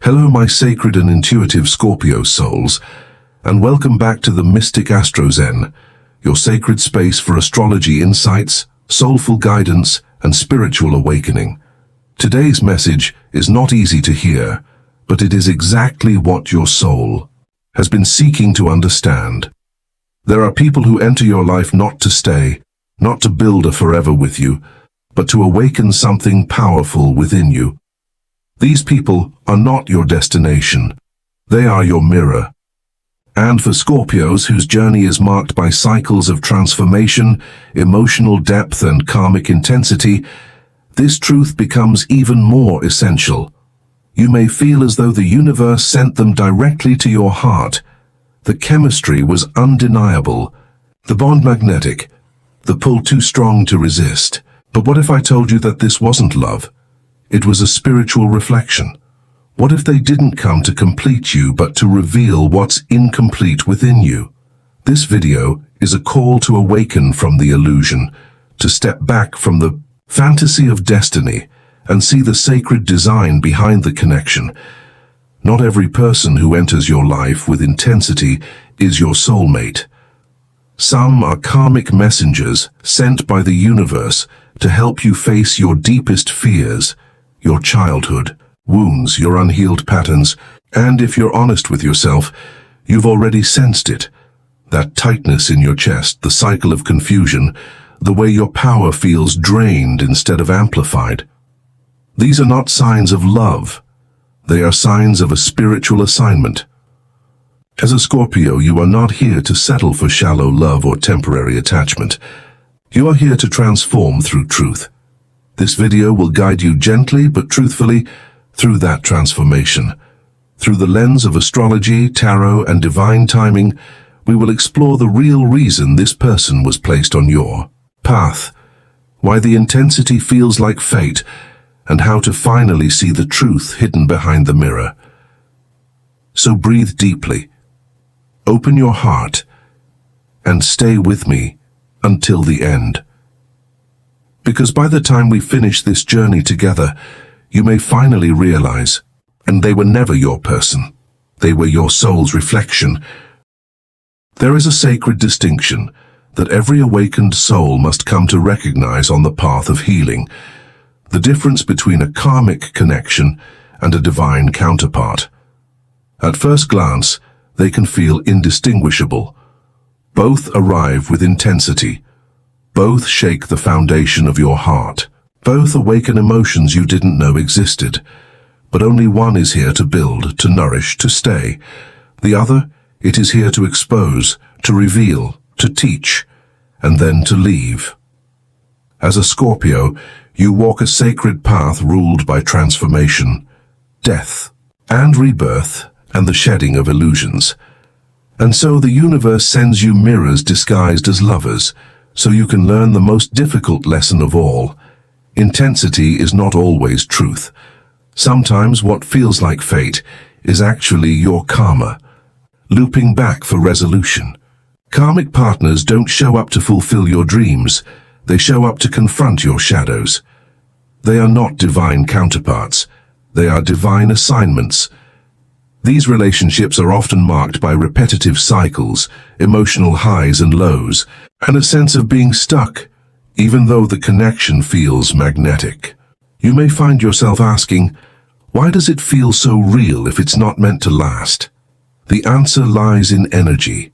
Hello my sacred and intuitive Scorpio souls, and welcome back to the mystic Astrozen, your sacred space for astrology insights, soulful guidance, and spiritual awakening. Today's message is not easy to hear, but it is exactly what your soul has been seeking to understand. There are people who enter your life not to stay, not to build a forever with you, but to awaken something powerful within you. These people are not your destination. They are your mirror. And for Scorpios whose journey is marked by cycles of transformation, emotional depth, and karmic intensity, this truth becomes even more essential. You may feel as though the universe sent them directly to your heart. The chemistry was undeniable, the bond magnetic, the pull too strong to resist. But what if I told you that this wasn't love? It was a spiritual reflection. What if they didn't come to complete you, but to reveal what's incomplete within you? This video is a call to awaken from the illusion, to step back from the fantasy of destiny, and see the sacred design behind the connection. Not every person who enters your life with intensity is your soulmate. Some are karmic messengers sent by the universe to help you face your deepest fears, your childhood wounds, your unhealed patterns, and if you're honest with yourself, you've already sensed it. That tightness in your chest, the cycle of confusion, the way your power feels drained instead of amplified. These are not signs of love. They are signs of a spiritual assignment. As a Scorpio, you are not here to settle for shallow love or temporary attachment. You are here to transform through truth. This video will guide you gently but truthfully through that transformation. Through the lens of astrology, tarot, and divine timing, we will explore the real reason this person was placed on your path, why the intensity feels like fate, and how to finally see the truth hidden behind the mirror. So breathe deeply, open your heart, and stay with me until the end. Because by the time we finish this journey together, you may finally realize, and they were never your person. They were your soul's reflection. There is a sacred distinction that every awakened soul must come to recognize on the path of healing. The difference between a karmic connection and a divine counterpart. At first glance, they can feel indistinguishable. Both arrive with intensity. Both shake the foundation of your heart. Both awaken emotions you didn't know existed. But only one is here to build, to nourish, to stay. The other, it is here to expose, to reveal, to teach, and then to leave. As a Scorpio, you walk a sacred path ruled by transformation, death, and rebirth, and the shedding of illusions. And so the universe sends you mirrors disguised as lovers, so you can learn the most difficult lesson of all. Intensity is not always truth. Sometimes what feels like fate is actually your karma, looping back for resolution. Karmic partners don't show up to fulfill your dreams. They show up to confront your shadows. They are not divine counterparts. They are divine assignments. These relationships are often marked by repetitive cycles, emotional highs and lows, and a sense of being stuck, even though the connection feels magnetic. You may find yourself asking, why does it feel so real if it's not meant to last? The answer lies in energy.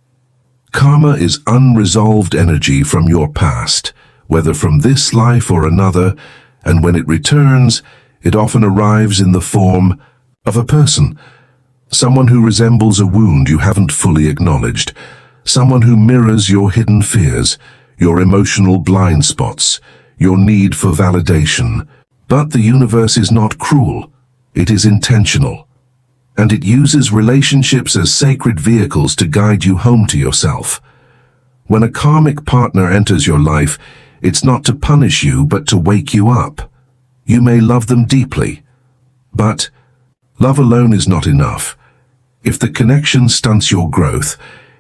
Karma is unresolved energy from your past, whether from this life or another, and when it returns, it often arrives in the form of a person. Someone who resembles a wound you haven't fully acknowledged. Someone who mirrors your hidden fears, your emotional blind spots, your need for validation. But the universe is not cruel. It is intentional. And it uses relationships as sacred vehicles to guide you home to yourself. When a karmic partner enters your life, it's not to punish you, but to wake you up. You may love them deeply, but love alone is not enough. If the connection stunts your growth,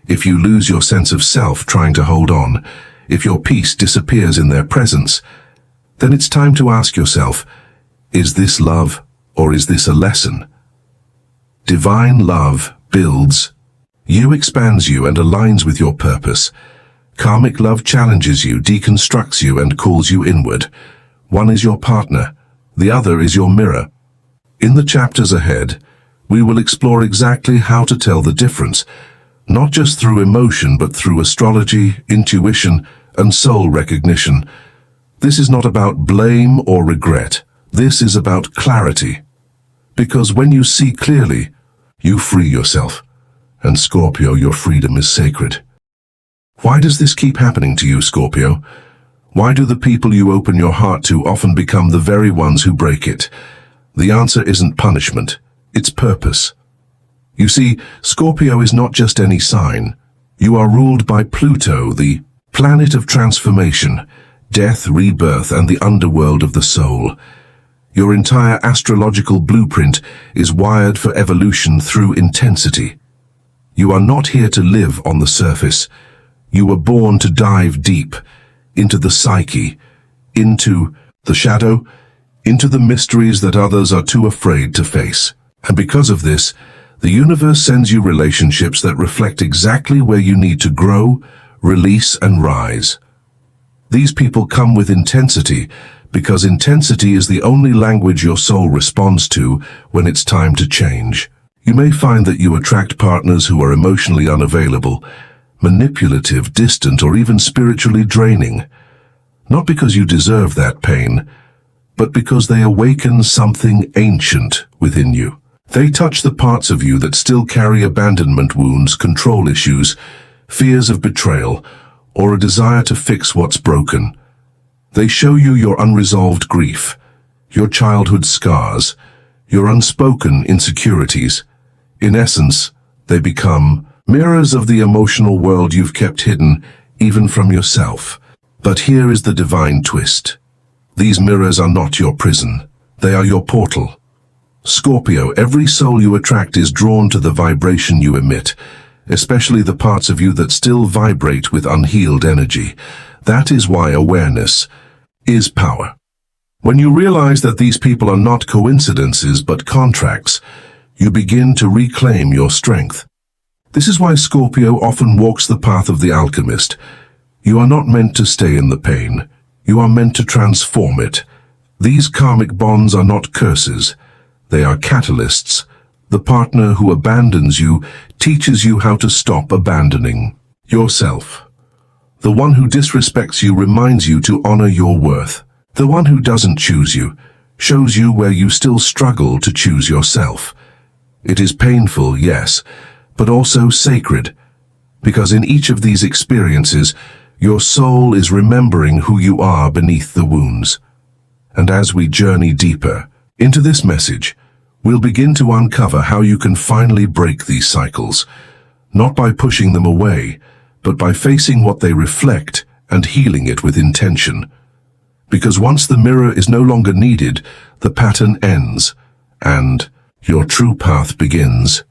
if you lose your sense of self trying to hold on, if your peace disappears in their presence, then it's time to ask yourself, is this love or is this a lesson? Divine love builds you, expands you, and aligns with your purpose. Karmic love challenges you, deconstructs you, and calls you inward. One is your partner, the other is your mirror. In the chapters ahead, we will explore exactly how to tell the difference, not just through emotion, but through astrology, intuition, and soul recognition. This is not about blame or regret. This is about clarity. Because when you see clearly, you free yourself. And Scorpio, your freedom is sacred. Why does this keep happening to you, Scorpio? Why do the people you open your heart to often become the very ones who break it? The answer isn't punishment, it's purpose. You see, Scorpio is not just any sign. You are ruled by Pluto, the planet of transformation, death, rebirth, and the underworld of the soul. Your entire astrological blueprint is wired for evolution through intensity. You are not here to live on the surface. You were born to dive deep into the psyche, into the shadow, into the mysteries that others are too afraid to face. And because of this, the universe sends you relationships that reflect exactly where you need to grow, release, and rise. These people come with intensity, because intensity is the only language your soul responds to when it's time to change. You may find that you attract partners who are emotionally unavailable, manipulative, distant, or even spiritually draining. Not because you deserve that pain, but because they awaken something ancient within you. They touch the parts of you that still carry abandonment wounds, control issues, fears of betrayal, or a desire to fix what's broken. They show you your unresolved grief, your childhood scars, your unspoken insecurities. In essence, they become mirrors of the emotional world you've kept hidden, even from yourself. But here is the divine twist. These mirrors are not your prison. They are your portal. Scorpio, every soul you attract is drawn to the vibration you emit, especially the parts of you that still vibrate with unhealed energy. That is why awareness is power. When you realize that these people are not coincidences but contracts, you begin to reclaim your strength. This is why Scorpio often walks the path of the alchemist. You are not meant to stay in the pain. You are meant to transform it. These karmic bonds are not curses. They are catalysts. The partner who abandons you teaches you how to stop abandoning yourself. The one who disrespects you reminds you to honor your worth. The one who doesn't choose you shows you where you still struggle to choose yourself. It is painful, yes, but also sacred, because in each of these experiences, your soul is remembering who you are beneath the wounds. And as we journey deeper into this message, we'll begin to uncover how you can finally break these cycles, not by pushing them away, but by facing what they reflect and healing it with intention. Because once the mirror is no longer needed, the pattern ends, and your true path begins.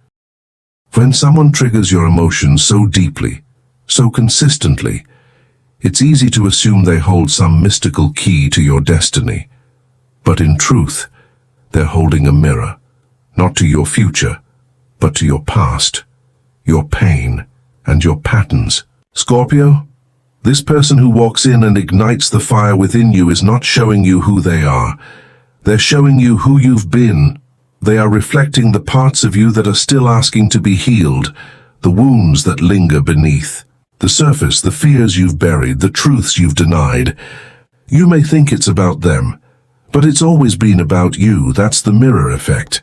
When someone triggers your emotions so deeply, so consistently, it's easy to assume they hold some mystical key to your destiny. But in truth, they're holding a mirror, not to your future, but to your past, your pain, and your patterns. Scorpio, this person who walks in and ignites the fire within you is not showing you who they are. They're showing you who you've been. They are reflecting the parts of you that are still asking to be healed, the wounds that linger beneath, the surface, the fears you've buried, the truths you've denied. You may think it's about them, but it's always been about you. That's the mirror effect.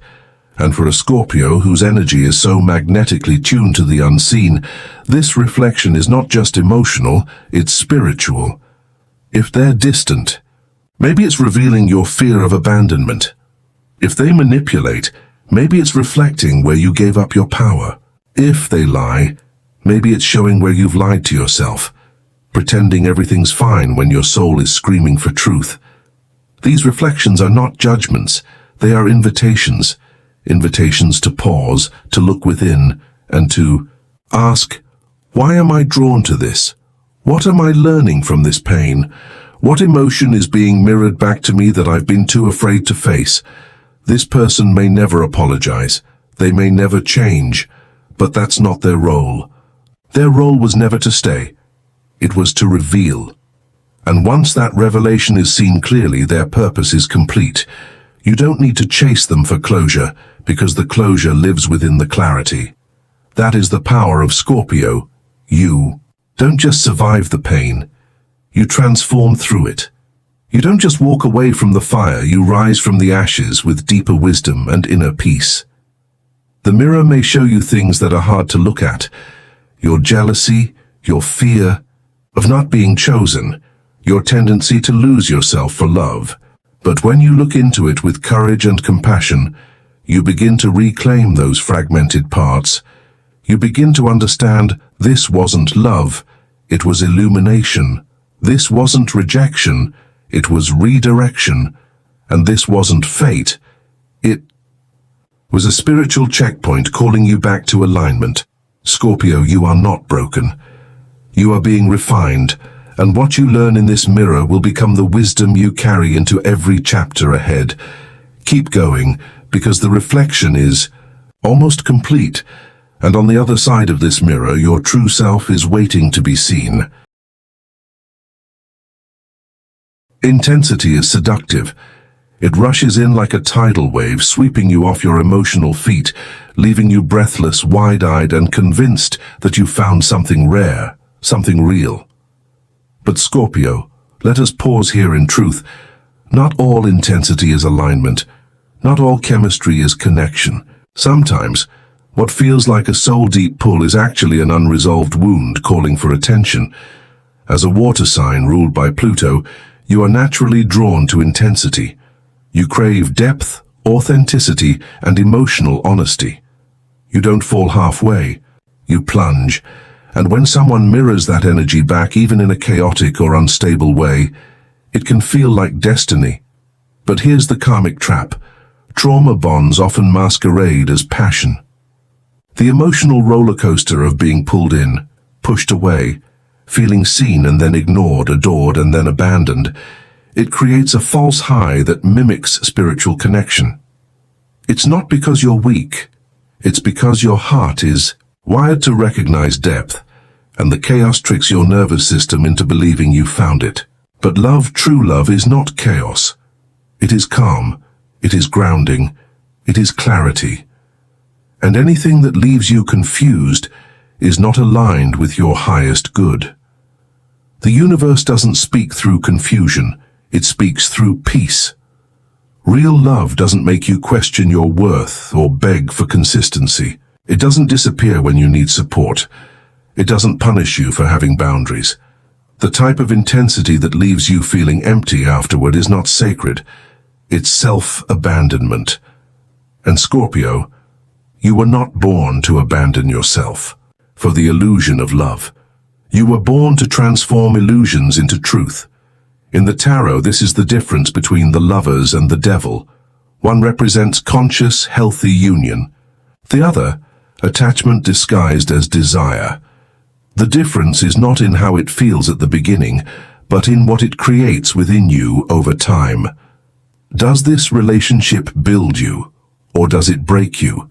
And for a Scorpio whose energy is so magnetically tuned to the unseen, this reflection is not just emotional, it's spiritual. If they're distant, maybe it's revealing your fear of abandonment. If they manipulate, maybe it's reflecting where you gave up your power. If they lie, maybe it's showing where you've lied to yourself, pretending everything's fine when your soul is screaming for truth. These reflections are not judgments, they are invitations. Invitations to pause, to look within, and to ask, why am I drawn to this? What am I learning from this pain? What emotion is being mirrored back to me that I've been too afraid to face? This person may never apologize. They may never change, but that's not their role. Their role was never to stay. It was to reveal. And once that revelation is seen clearly, their purpose is complete. You don't need to chase them for closure, because the closure lives within the clarity. That is the power of Scorpio. You don't just survive the pain. You transform through it. You don't just walk away from the fire, you rise from the ashes with deeper wisdom and inner peace. The mirror may show you things that are hard to look at. Your jealousy, your fear of not being chosen, your tendency to lose yourself for love. But when you look into it with courage and compassion, you begin to reclaim those fragmented parts. You begin to understand this wasn't love, it was illumination. This wasn't rejection, it was redirection. And this wasn't fate, it was a spiritual checkpoint calling you back to alignment. Scorpio, you are not broken. You are being refined, and what you learn in this mirror will become the wisdom you carry into every chapter ahead. Keep going, because the reflection is almost complete, and on the other side of this mirror, your true self is waiting to be seen. Intensity is seductive. It rushes in like a tidal wave, sweeping you off your emotional feet, leaving you breathless, wide-eyed, and convinced that you found something rare, something real. But Scorpio, let us pause here in truth. Not all intensity is alignment. Not all chemistry is connection. Sometimes, what feels like a soul-deep pull is actually an unresolved wound calling for attention. As a water sign ruled by Pluto, you are naturally drawn to intensity. You crave depth, authenticity, and emotional honesty. You don't fall halfway. You plunge. And when someone mirrors that energy back, even in a chaotic or unstable way, it can feel like destiny. But here's the karmic trap. Trauma bonds often masquerade as passion. The emotional roller coaster of being pulled in, pushed away, feeling seen and then ignored, adored and then abandoned. It creates a false high that mimics spiritual connection. It's not because you're weak. It's because your heart is wired to recognize depth, and the chaos tricks your nervous system into believing you found it. But love, true love, is not chaos. It is calm. It is grounding. It is clarity. And anything that leaves you confused is not aligned with your highest good. The universe doesn't speak through confusion. It speaks through peace. Real love doesn't make you question your worth or beg for consistency. It doesn't disappear when you need support. It doesn't punish you for having boundaries. The type of intensity that leaves you feeling empty afterward is not sacred. It's self-abandonment. And Scorpio, you were not born to abandon yourself for the illusion of love. You were born to transform illusions into truth. In the tarot, this is the difference between the lovers and the devil. One represents conscious, healthy union. The other, attachment disguised as desire. The difference is not in how it feels at the beginning, but in what it creates within you over time. Does this relationship build you, or does it break you?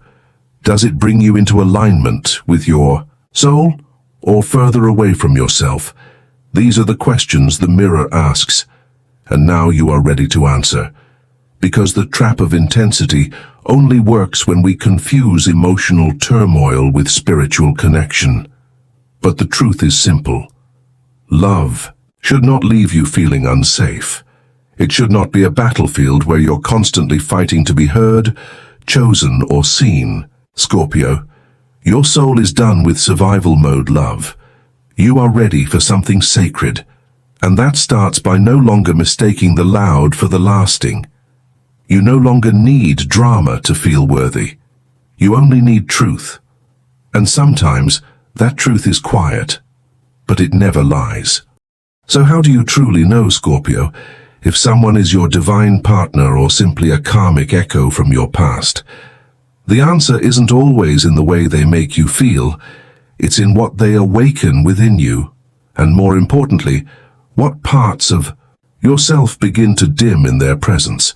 Does it bring you into alignment with your soul, or further away from yourself? These are the questions the mirror asks, and now you are ready to answer. Because the trap of intensity only works when we confuse emotional turmoil with spiritual connection. But the truth is simple. Love should not leave you feeling unsafe. It should not be a battlefield where you're constantly fighting to be heard, chosen, or seen. Scorpio, your soul is done with survival mode love. You are ready for something sacred, and that starts by no longer mistaking the loud for the lasting. You no longer need drama to feel worthy. You only need truth. And sometimes that truth is quiet, but it never lies. So how do you truly know, Scorpio, if someone is your divine partner or simply a karmic echo from your past? The answer isn't always in the way they make you feel. It's in what they awaken within you, and more importantly, what parts of yourself begin to dim in their presence.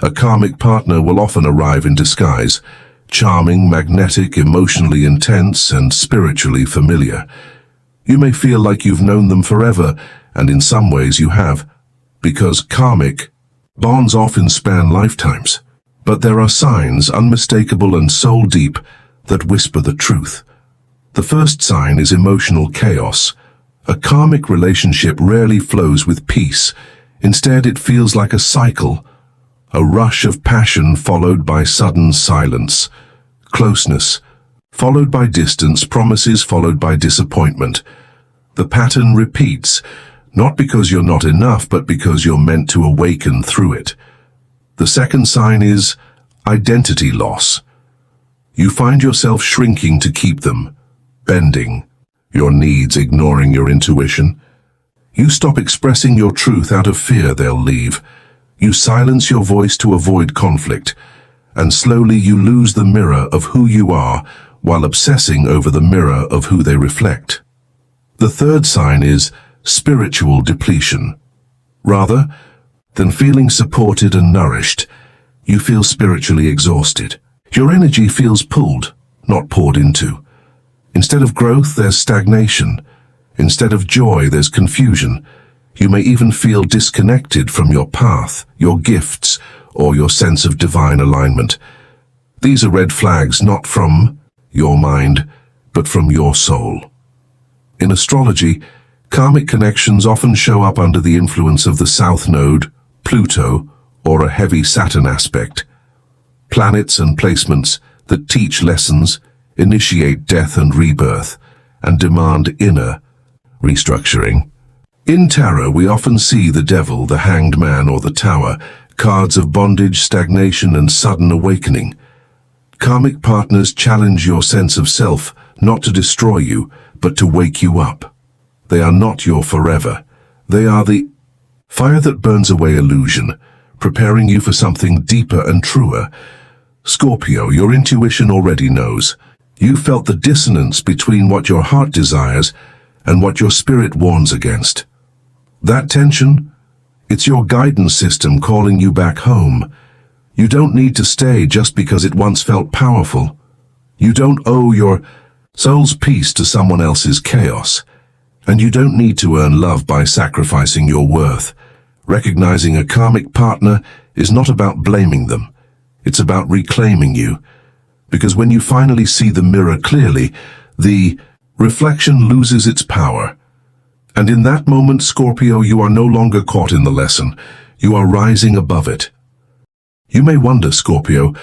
A karmic partner will often arrive in disguise, charming, magnetic, emotionally intense, and spiritually familiar. You may feel like you've known them forever, and in some ways you have, because karmic bonds often span lifetimes. But there are signs, unmistakable and soul-deep, that whisper the truth. The first sign is emotional chaos. A karmic relationship rarely flows with peace. Instead, it feels like a cycle, a rush of passion followed by sudden silence, closeness, followed by distance, promises followed by disappointment. The pattern repeats, not because you're not enough, but because you're meant to awaken through it. The second sign is identity loss. You find yourself shrinking to keep them, bending, your needs ignoring your intuition. You stop expressing your truth out of fear they'll leave. You silence your voice to avoid conflict, and slowly you lose the mirror of who you are while obsessing over the mirror of who they reflect. The third sign is spiritual depletion. Rather than feeling supported and nourished, you feel spiritually exhausted. Your energy feels pulled, not poured into. Instead of growth, there's stagnation. Instead of joy, there's confusion. You may even feel disconnected from your path, your gifts, or your sense of divine alignment. These are red flags not from your mind, but from your soul. In astrology, karmic connections often show up under the influence of the South Node, Pluto, or a heavy Saturn aspect. Planets and placements that teach lessons, initiate death and rebirth, and demand inner restructuring. In tarot, we often see the devil, the hanged man, or the tower, cards of bondage, stagnation, and sudden awakening. Karmic partners challenge your sense of self, not to destroy you, but to wake you up. They are not your forever. They are the fire that burns away illusion, preparing you for something deeper and truer. Scorpio, your intuition already knows. You felt the dissonance between what your heart desires and what your spirit warns against. That tension, it's your guidance system calling you back home. You don't need to stay just because it once felt powerful. You don't owe your soul's peace to someone else's chaos. And you don't need to earn love by sacrificing your worth. Recognizing a karmic partner is not about blaming them. It's about reclaiming you. Because when you finally see the mirror clearly, the reflection loses its power. And in that moment, Scorpio, you are no longer caught in the lesson. You are rising above it. You may wonder, Scorpio,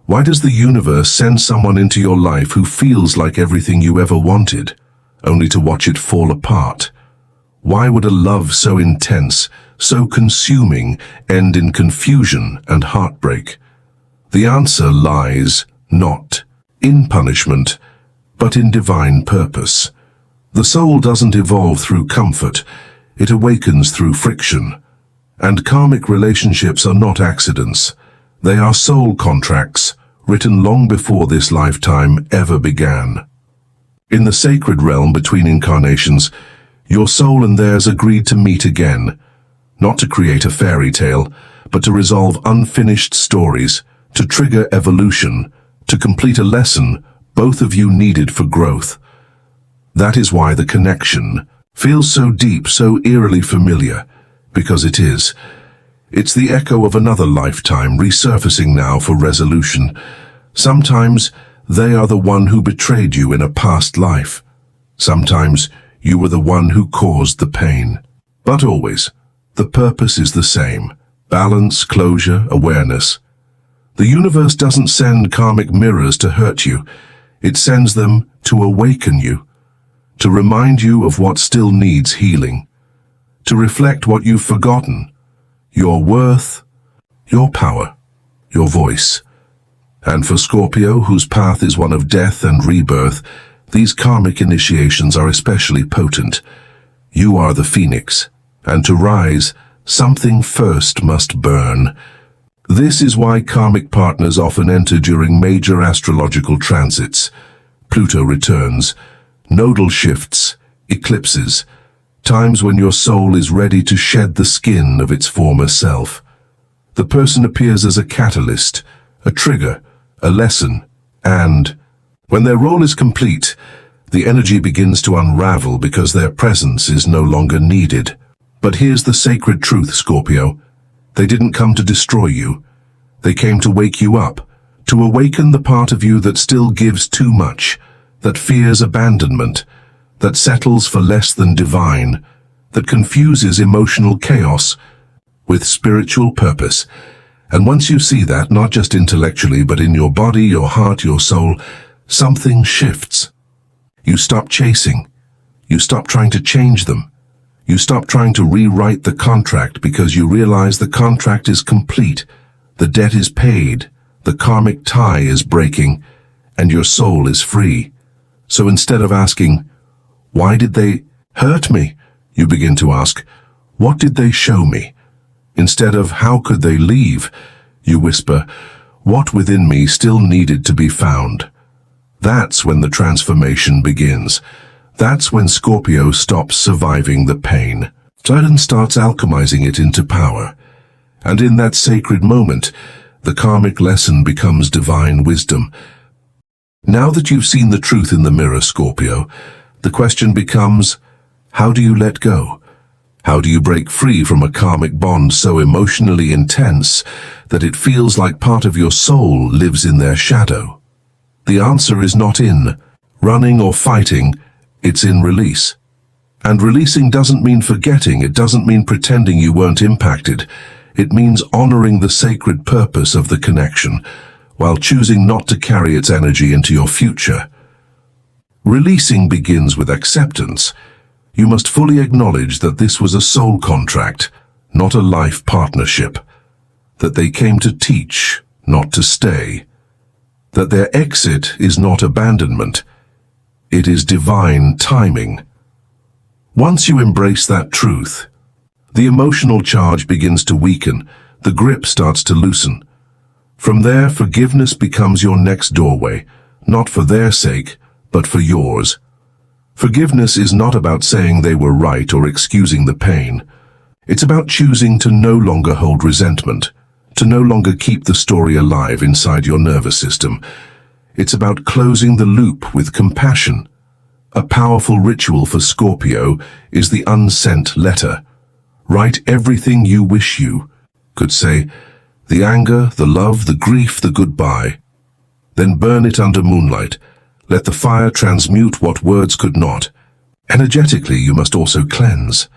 why does the universe send someone into your life who feels like everything you ever wanted, only to watch it fall apart? Why would a love so intense, so consuming, end in confusion and heartbreak? The answer lies not in punishment, but in divine purpose. The soul doesn't evolve through comfort, it awakens through friction. And karmic relationships are not accidents. They are soul contracts, written long before this lifetime ever began. In the sacred realm between incarnations, your soul and theirs agreed to meet again, not to create a fairy tale, but to resolve unfinished stories, to trigger evolution, to complete a lesson both of you needed for growth. That is why the connection feels so deep, so eerily familiar, because it is. It's the echo of another lifetime resurfacing now for resolution. Sometimes they are the one who betrayed you in a past life. Sometimes you were the one who caused the pain. But always, the purpose is the same. Balance, closure, awareness. The universe doesn't send karmic mirrors to hurt you. It sends them to awaken you, to remind you of what still needs healing, to reflect what you've forgotten, your worth, your power, your voice. And for Scorpio, whose path is one of death and rebirth, these karmic initiations are especially potent. You are the phoenix, and to rise, something first must burn. This is why karmic partners often enter during major astrological transits. Pluto returns, nodal shifts, eclipses, times when your soul is ready to shed the skin of its former self. The person appears as a catalyst, a trigger, a lesson, And when their role is complete, the energy begins to unravel because their presence is no longer needed. But here's the sacred truth, Scorpio. They didn't come to destroy you. They came to wake you up, to awaken the part of you that still gives too much, that fears abandonment, that settles for less than divine, that confuses emotional chaos with spiritual purpose. And once you see that, not just intellectually, but in your body, your heart, your soul, something shifts. You stop chasing. You stop trying to change them. You stop trying to rewrite the contract because you realize the contract is complete. The debt is paid. The karmic tie is breaking, and your soul is free. So instead of asking, why did they hurt me? You begin to ask, what did they show me? Instead of, how could they leave? You whisper, what within me still needed to be found? That's when the transformation begins. That's when Scorpio stops surviving the pain. Saturn starts alchemizing it into power. And in that sacred moment, the karmic lesson becomes divine wisdom. Now that you've seen the truth in the mirror, Scorpio, the question becomes, how do you let go? How do you break free from a karmic bond so emotionally intense that it feels like part of your soul lives in their shadow? The answer is not in running or fighting, it's in release. And releasing doesn't mean forgetting, it doesn't mean pretending you weren't impacted. It means honoring the sacred purpose of the connection, while choosing not to carry its energy into your future. Releasing begins with acceptance. You must fully acknowledge that this was a soul contract, not a life partnership. That they came to teach, not to stay. That their exit is not abandonment. It is divine timing. Once you embrace that truth, the emotional charge begins to weaken, the grip starts to loosen. From there, forgiveness becomes your next doorway, not for their sake, but for yours. Forgiveness is not about saying they were right or excusing the pain. It's about choosing to no longer hold resentment, to no longer keep the story alive inside your nervous system. It's about closing the loop with compassion. A powerful ritual for Scorpio is the unsent letter. Write everything you wish you could say, the anger, the love, the grief, the goodbye. Then burn it under moonlight. Let the fire transmute what words could not. Energetically, you must also cleanse.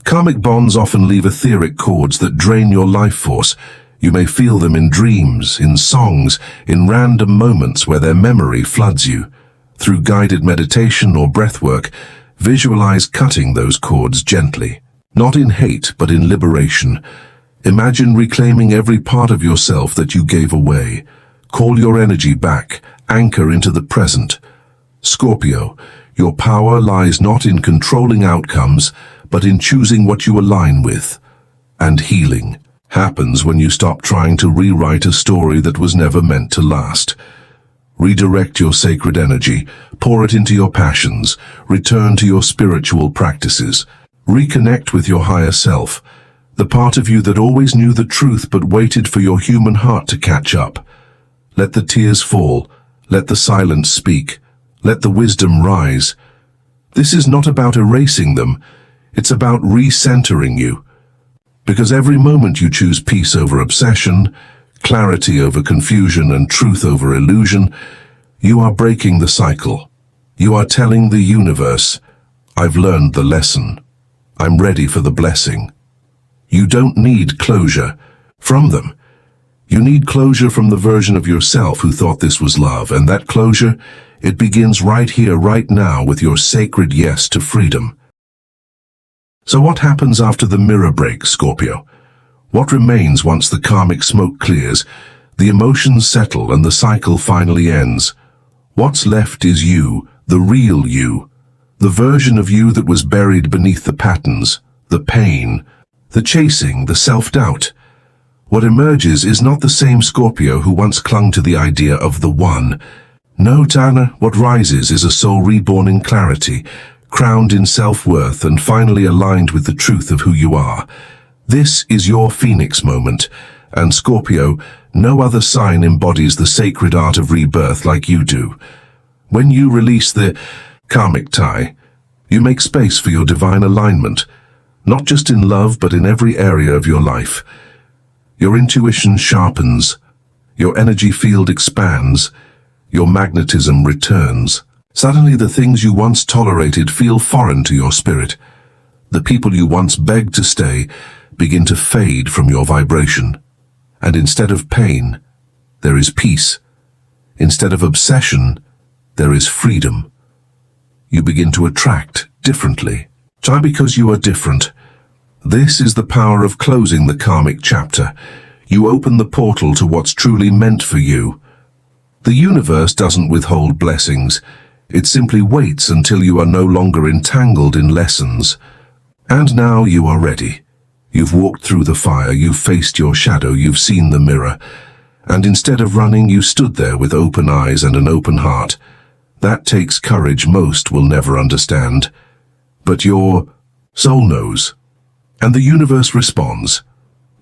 Karmic bonds often leave etheric cords that drain your life force. You may feel them in dreams, in songs, in random moments where their memory floods you. Through guided meditation or breathwork, visualize cutting those cords gently. Not in hate, but in liberation. Imagine reclaiming every part of yourself that you gave away. Call your energy back, anchor into the present. Scorpio, your power lies not in controlling outcomes, but in choosing what you align with. And healing happens when you stop trying to rewrite a story that was never meant to last. Redirect your sacred energy, pour it into your passions, return to your spiritual practices. Reconnect with your higher self, the part of you that always knew the truth but waited for your human heart to catch up. Let the tears fall, let the silence speak, let the wisdom rise. This is not about erasing them, it's about recentering you. Because every moment you choose peace over obsession, clarity over confusion, and truth over illusion, you are breaking the cycle. You are telling the universe, I've learned the lesson. I'm ready for the blessing. You don't need closure from them. You need closure from the version of yourself who thought this was love, and that closure, it begins right here, right now, with your sacred yes to freedom. So what happens after the mirror breaks, Scorpio? What remains once the karmic smoke clears, the emotions settle, and the cycle finally ends? What's left is you, the real you, the version of you that was buried beneath the patterns, the pain, the chasing, the self-doubt. What emerges is not the same Scorpio who once clung to the idea of the one. No, Tana, what rises is a soul reborn in clarity, crowned in self-worth, and finally aligned with the truth of who you are. This is your phoenix moment, And Scorpio, no other sign embodies the sacred art of rebirth like you do. When you release the karmic tie, you make space for your divine alignment, not just in love but in every area of your life. Your intuition sharpens, your energy field expands, your magnetism returns. Suddenly the things you once tolerated feel foreign to your spirit. The people you once begged to stay begin to fade from your vibration. And instead of pain, there is peace. Instead of obsession, there is freedom. You begin to attract differently. Try because you are different. This is the power of closing the karmic chapter. You open the portal to what's truly meant for you. The universe doesn't withhold blessings. It simply waits until you are no longer entangled in lessons. And now you are ready. You've walked through the fire, you've faced your shadow, you've seen the mirror. And instead of running, you stood there with open eyes and an open heart. That takes courage most will never understand. But your soul knows. And the universe responds.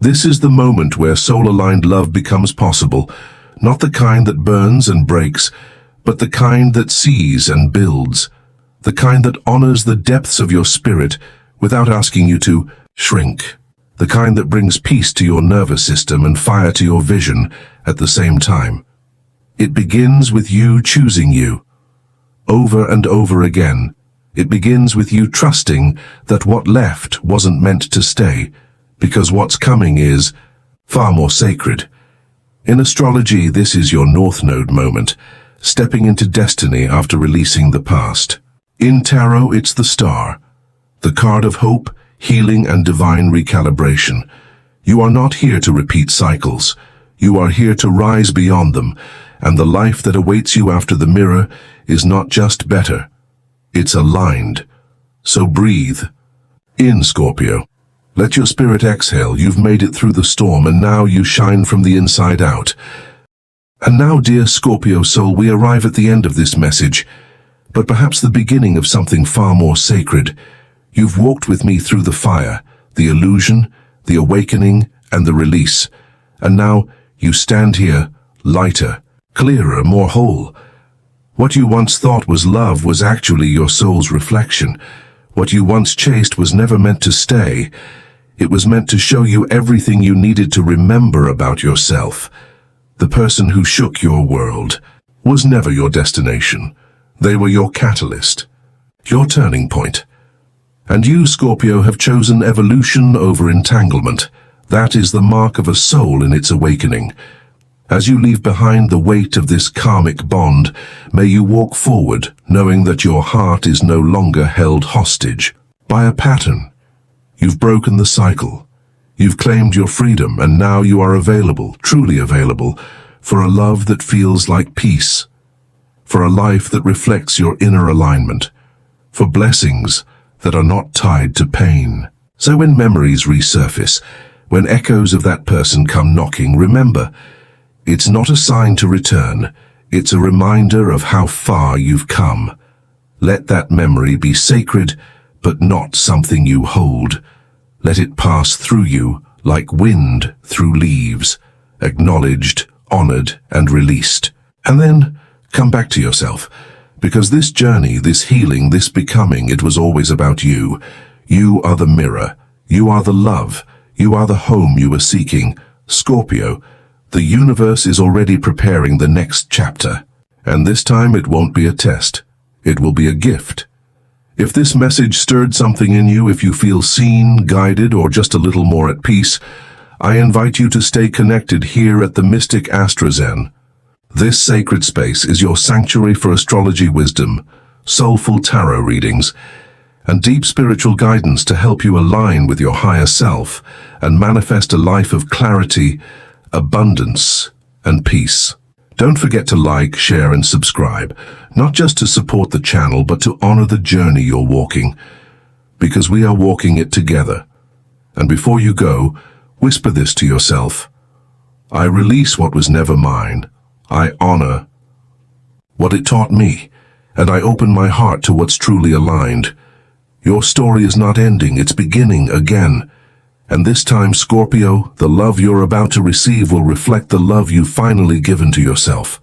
This is the moment where soul-aligned love becomes possible, not the kind that burns and breaks, but the kind that sees and builds, the kind that honors the depths of your spirit without asking you to shrink, the kind that brings peace to your nervous system and fire to your vision at the same time. It begins with you choosing you. Over and over again, it begins with you trusting that what left wasn't meant to stay, because what's coming is far more sacred. In astrology, this is your North Node moment, stepping into destiny after releasing the past. In tarot, it's the star, the card of hope, healing, and divine recalibration. You are not here to repeat cycles. You are here to rise beyond them, and the life that awaits you after the mirror is not just better. It's aligned. So breathe. In, Scorpio. Let your spirit exhale. You've made it through the storm, and now you shine from the inside out. And now, dear Scorpio soul, we arrive at the end of this message, but perhaps the beginning of something far more sacred. You've walked with me through the fire, the illusion, the awakening, and the release. And now you stand here, lighter, clearer, more whole. What you once thought was love was actually your soul's reflection. What you once chased was never meant to stay. It was meant to show you everything you needed to remember about yourself. The person who shook your world was never your destination. They were your catalyst, your turning point. And you, Scorpio, have chosen evolution over entanglement. That is the mark of a soul in its awakening. As you leave behind the weight of this karmic bond, may you walk forward, knowing that your heart is no longer held hostage by a pattern. You've broken the cycle. You've claimed your freedom, and now you are available, truly available, for a love that feels like peace, for a life that reflects your inner alignment, for blessings that are not tied to pain. So when memories resurface, when echoes of that person come knocking, remember, it's not a sign to return. It's a reminder of how far you've come. Let that memory be sacred, but not something you hold. Let it pass through you like wind through leaves, acknowledged, honored, and released. And then come back to yourself. Because this journey, this healing, this becoming, it was always about you. You are the mirror. You are the love. You are the home you were seeking. Scorpio, the universe is already preparing the next chapter. And this time it won't be a test. It will be a gift. If this message stirred something in you, if you feel seen, guided, or just a little more at peace, I invite you to stay connected here at the Mystic Astrozen. This sacred space is your sanctuary for astrology wisdom, soulful tarot readings, and deep spiritual guidance to help you align with your higher self and manifest a life of clarity, abundance, and peace. Don't forget to like, share, and subscribe, not just to support the channel, but to honor the journey you're walking, because we are walking it together. And before you go, whisper this to yourself. I release what was never mine. I honor what it taught me, and I open my heart to what's truly aligned. Your story is not ending, it's beginning again. And this time, Scorpio, the love you're about to receive will reflect the love you've finally given to yourself.